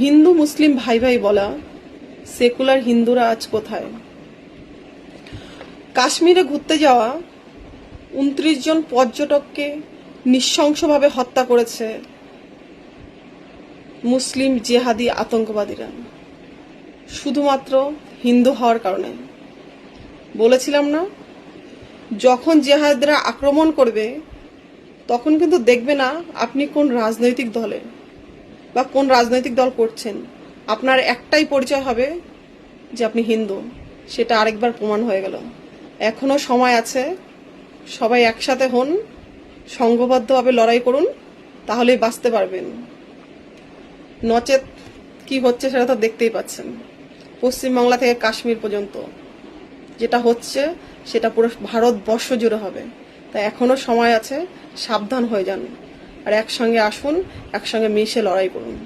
হিন্দু মুসলিম ভাই ভাই বলা সেকুলার হিন্দুরা আজ কোথায়? কাশ্মীরে ঘুরতে যাওয়া 29 জন পর্যটককে নৃশংসভাবে হত্যা করেছে মুসলিম জিহাদি আতঙ্কবাদীরা, শুধুমাত্র হিন্দু হওয়ার কারণে। বলেছিলাম না, যখন জিহাদিরা আক্রমণ করবে তখন কিন্তু দেখবে না আপনি কোন রাজনৈতিক দলে বা কোন রাজনৈতিক দল করছেন। আপনার একটাই পরিচয় হবে যে আপনি হিন্দু। সেটা আরেকবার প্রমাণ হয়ে গেল। এখনো সময় আছে, সবাই একসাথে হন, সংঘবদ্ধভাবে লড়াই করুন, তাহলেই বাঁচতে পারবেন। নচেত কি হচ্ছে সেটা তো দেখতেই পাচ্ছেন। পশ্চিমবাংলা থেকে কাশ্মীর পর্যন্ত যেটা হচ্ছে সেটা পুরো ভারতবর্ষ জুড়ে হবে। তাই এখনো সময় আছে, সাবধান হয়ে যান আর একসঙ্গে আসুন, একসঙ্গে মিশে লড়াই করুন।